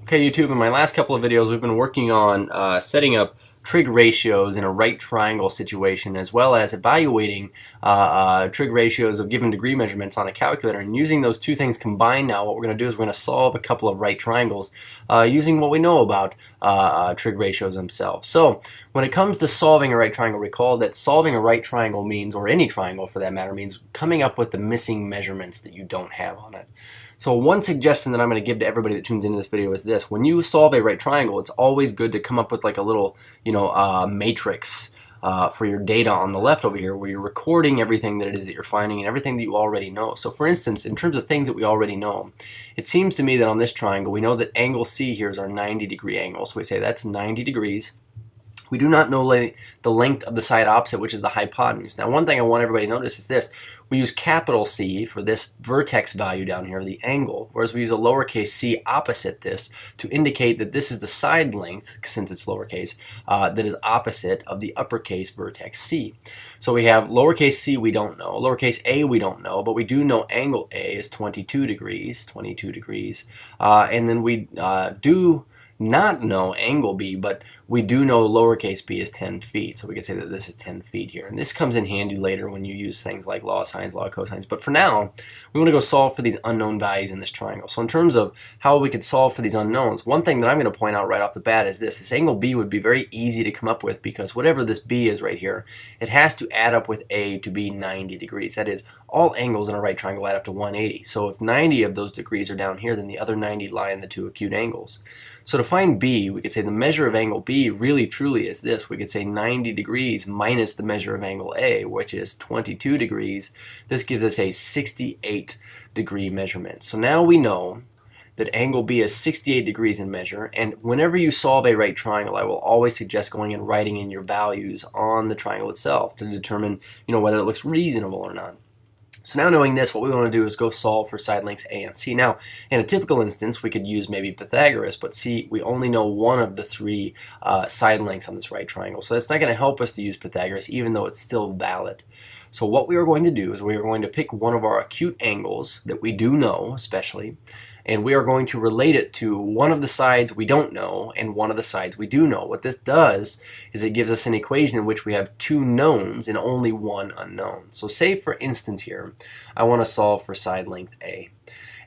Okay, YouTube, in my last couple of videos we've been working on setting up trig ratios in a right triangle situation, as well as evaluating trig ratios of given degree measurements on a calculator. And using those two things combined now, what we're going to do is we're going to solve a couple of right triangles using what we know about trig ratios themselves. So when it comes to solving a right triangle, recall that solving a right triangle means, or any triangle for that matter, means coming up with the missing measurements that you don't have on it. So one suggestion that I'm going to give to everybody that tunes into this video is this: when you solve a right triangle, it's always good to come up with like a little, matrix for your data on the left over here, where you're recording everything that it is that you're finding and everything that you already know. So for instance, in terms of things that we already know, it seems to me that on this triangle, we know that angle C here is our 90-degree angle. So we say that's 90 degrees. We do not know the length of the side opposite, which is the hypotenuse. Now, one thing I want everybody to notice is this: we use capital C for this vertex value down here, the angle, whereas we use a lowercase c opposite this to indicate that this is the side length, since it's lowercase, that is opposite of the uppercase vertex C. So we have lowercase c we don't know, lowercase a we don't know, but we do know angle A is 22 degrees, and then we do not know angle B, but we do know lowercase b is 10 feet, so we could say that this is 10 feet here. And this comes in handy later when you use things like law of sines, law of cosines. But for now, we want to go solve for these unknown values in this triangle. So in terms of how we could solve for these unknowns, one thing that I'm going to point out right off the bat is this: angle B would be very easy to come up with, because whatever this B is right here, it has to add up with A to be 90 degrees. That is, all angles in a right triangle add up to 180. So if 90 of those degrees are down here, then the other 90 lie in the two acute angles. So to find B, we could say the measure of angle B really truly is this. We could say 90 degrees minus the measure of angle A, which is 22 degrees. This gives us a 68 degree measurement. So now we know that angle B is 68 degrees in measure, and whenever you solve a right triangle, I will always suggest going and writing in your values on the triangle itself to determine, whether it looks reasonable or not. So now, knowing this, what we want to do is go solve for side lengths A and C. Now, in a typical instance, we could use maybe Pythagoras, but see, we only know one of the three side lengths on this right triangle. So that's not going to help us to use Pythagoras, even though it's still valid. So what we are going to do is we are going to pick one of our acute angles that we do know, especially, and we are going to relate it to one of the sides we don't know and one of the sides we do know. What this does is it gives us an equation in which we have two knowns and only one unknown. So say, for instance, here, I want to solve for side length A.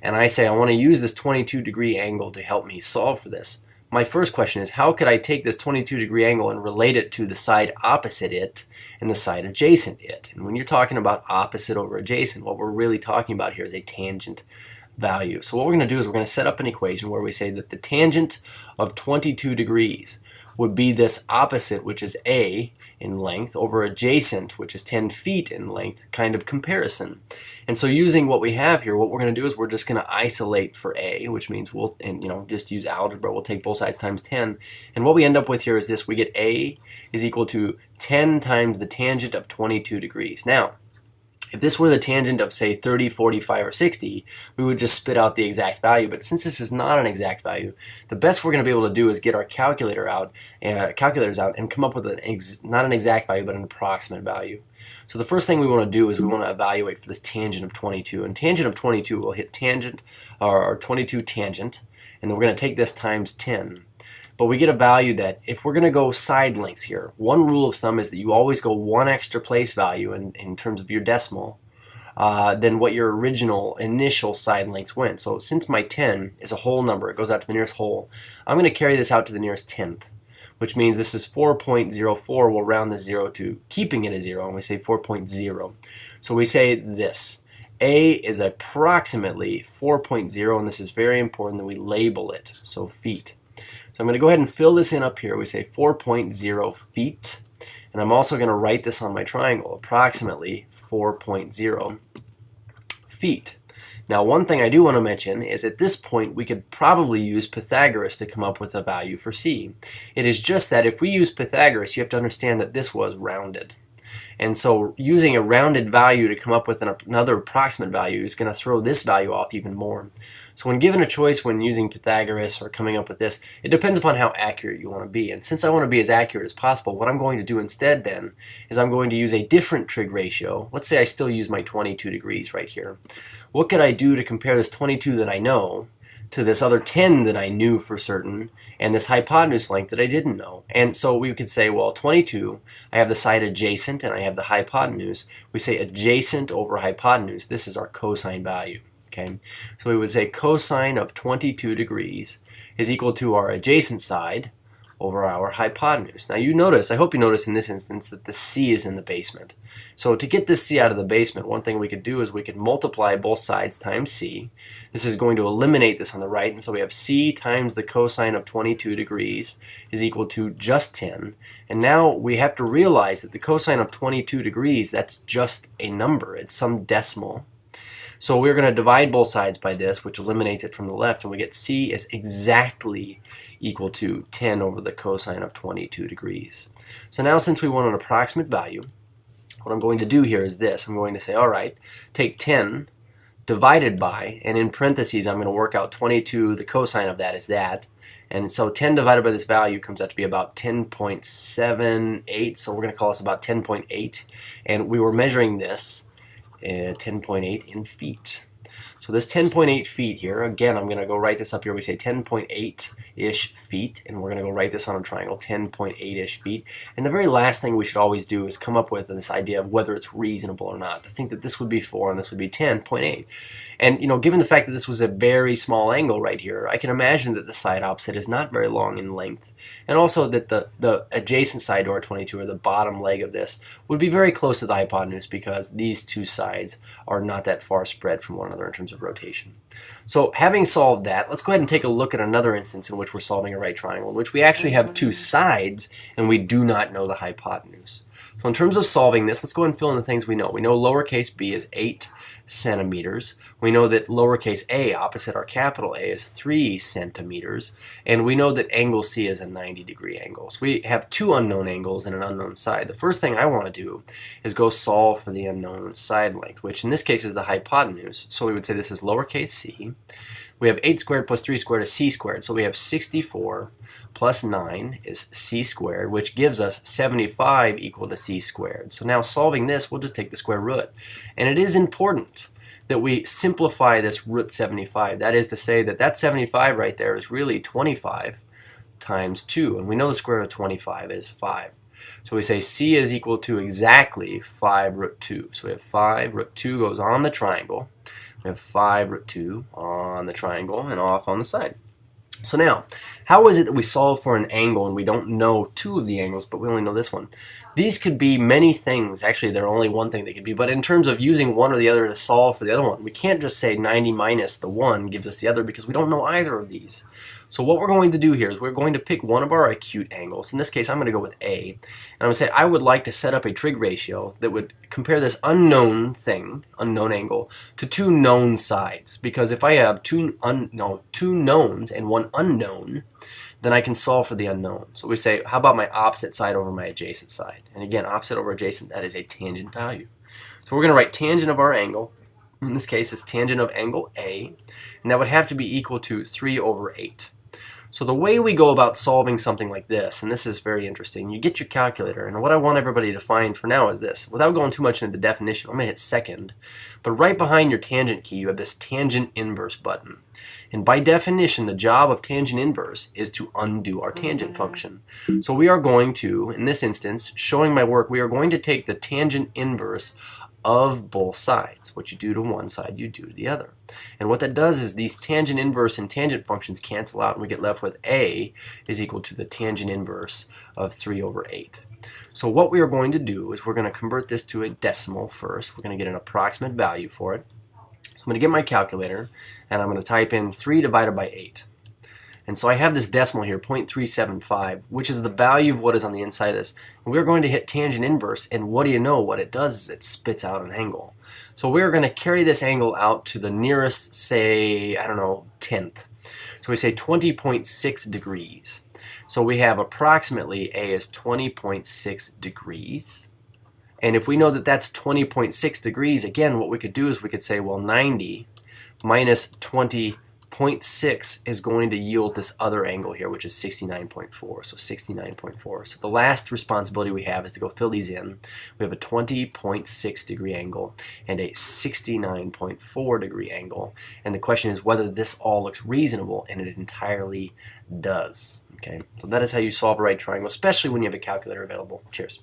And I say I want to use this 22-degree angle to help me solve for this. My first question is, how could I take this 22-degree angle and relate it to the side opposite it and the side adjacent it? And when you're talking about opposite over adjacent, what we're really talking about here is a tangent value. So what we're going to do is we're going to set up an equation where we say that the tangent of 22 degrees would be this opposite, which is A in length, over adjacent, which is 10 feet in length, kind of comparison. And so using what we have here, what we're going to do is we're just going to isolate for A, which means we'll, just use algebra. We'll take both sides times 10. And what we end up with here is this: we get A is equal to 10 times the tangent of 22 degrees. Now, if this were the tangent of, say, 30, 45, or 60, we would just spit out the exact value. But since this is not an exact value, the best we're going to be able to do is get our calculators out and come up with not an exact value, but an approximate value. So the first thing we want to do is we want to evaluate for this tangent of 22. And tangent of 22 will hit tangent, or 22 tangent, and then we're going to take this times 10. But we get a value that, if we're going to go side lengths here, one rule of thumb is that you always go one extra place value in terms of your decimal than what your original initial side lengths went. So since my 10 is a whole number, it goes out to the nearest whole, I'm going to carry this out to the nearest tenth, which means this is 4.04. We'll round the 0 to keeping it a 0, and we say 4.0. So we say this: A is approximately 4.0, and this is very important that we label it, so feet. So I'm going to go ahead and fill this in up here. We say 4.0 feet, and I'm also going to write this on my triangle, approximately 4.0 feet. Now, one thing I do want to mention is at this point we could probably use Pythagoras to come up with a value for C. It is just that if we use Pythagoras, you have to understand that this was rounded. And so using a rounded value to come up with another approximate value is going to throw this value off even more. So when given a choice when using Pythagoras or coming up with this, it depends upon how accurate you want to be. And since I want to be as accurate as possible, what I'm going to do instead then is I'm going to use a different trig ratio. Let's say I still use my 22 degrees right here. What could I do to compare this 22 that I know to this other 10 that I knew for certain, and this hypotenuse length that I didn't know. And so we could say, well, 22, I have the side adjacent and I have the hypotenuse. We say adjacent over hypotenuse. This is our cosine value. Okay, so we would say cosine of 22 degrees is equal to our adjacent side over our hypotenuse. Now you notice, I hope you notice in this instance that the C is in the basement. So to get this C out of the basement, one thing we could do is we could multiply both sides times C. This is going to eliminate this on the right, and so we have C times the cosine of 22 degrees is equal to just 10. And now we have to realize that the cosine of 22 degrees, that's just a number. It's some decimal. So we're going to divide both sides by this, which eliminates it from the left, and we get C is exactly equal to 10 over the cosine of 22 degrees. So now, since we want an approximate value, what I'm going to do here is this. I'm going to say, all right, take 10 divided by, and in parentheses I'm going to work out 22, the cosine of that is that. And so 10 divided by this value comes out to be about 10.78, so we're going to call this about 10.8. And we were measuring this 10.8 in feet. So this 10.8 feet here, again, I'm going to go write this up here. We say 10.8-ish feet, and we're going to go write this on a triangle, 10.8-ish feet. And the very last thing we should always do is come up with this idea of whether it's reasonable or not. To think that this would be 4 and this would be 10.8. And, you know, given the fact that this was a very small angle right here, I can imagine that the side opposite is not very long in length. And also that the adjacent side to our 22, or the bottom leg of this, would be very close to the hypotenuse because these two sides are not that far spread from one another in terms of rotation. So having solved that, let's go ahead and take a look at another instance in which we're solving a right triangle, in which we actually have two sides and we do not know the hypotenuse. So in terms of solving this, let's go ahead and fill in the things we know. We know lowercase b is 8 centimeters. We know that lowercase a, opposite our capital A, is 3 centimeters. And we know that angle C is a 90-degree angle. So we have two unknown angles and an unknown side. The first thing I want to do is go solve for the unknown side length, which in this case is the hypotenuse. So we would say this is lowercase c. We have 8 squared plus 3 squared is c squared. So we have 64 plus 9 is c squared, which gives us 75 equal to c squared. So now solving this, we'll just take the square root. And it is important that we simplify this root 75. That is to say that that 75 right there is really 25 times 2. And we know the square root of 25 is 5. So we say c is equal to exactly 5 root 2. So we have 5 root 2 goes on the triangle. We have 5 root 2 on the triangle and off on the side. So now, how is it that we solve for an angle and we don't know two of the angles, but we only know this one? These could be many things. Actually, they're only one thing they could be. But in terms of using one or the other to solve for the other one, we can't just say 90 minus the one gives us the other because we don't know either of these. So what we're going to do here is we're going to pick one of our acute angles. In this case, I'm going to go with A. And I'm going to say I would like to set up a trig ratio that would compare this unknown thing, unknown angle, to two known sides. Because if I have two knowns and one unknown, then I can solve for the unknown. So we say, how about my opposite side over my adjacent side? And again, opposite over adjacent, that is a tangent value. So we're going to write tangent of our angle. In this case, it's tangent of angle A. And that would have to be equal to 3 over 8. So the way we go about solving something like this, and this is very interesting, you get your calculator, and what I want everybody to find for now is this. Without going too much into the definition, I'm going to hit second, but right behind your tangent key you have this tangent inverse button. And by definition, the job of tangent inverse is to undo our tangent function. So we are going to, in this instance, showing my work, we are going to take the tangent inverse of both sides. What you do to one side, you do to the other. And what that does is these tangent inverse and tangent functions cancel out, and we get left with A is equal to the tangent inverse of 3 over 8. So what we are going to do is we're going to convert this to a decimal first. We're going to get an approximate value for it. So I'm going to get my calculator, and I'm going to type in 3 divided by 8. And so I have this decimal here, 0.375, which is the value of what is on the inside of this. And we're going to hit tangent inverse, and what do you know? What it does is it spits out an angle. So we're going to carry this angle out to the nearest, say, I don't know, tenth. So we say 20.6 degrees. So we have approximately A is 20.6 degrees. And if we know that that's 20.6 degrees, again, what we could do is we could say, well, 90 minus 20.6 0.6 is going to yield this other angle here, which is 69.4. So 69.4. So the last responsibility we have is to go fill these in. We have a 20.6 degree angle and a 69.4 degree angle. And the question is whether this all looks reasonable, and it entirely does. Okay, so that is how you solve a right triangle, especially when you have a calculator available. Cheers.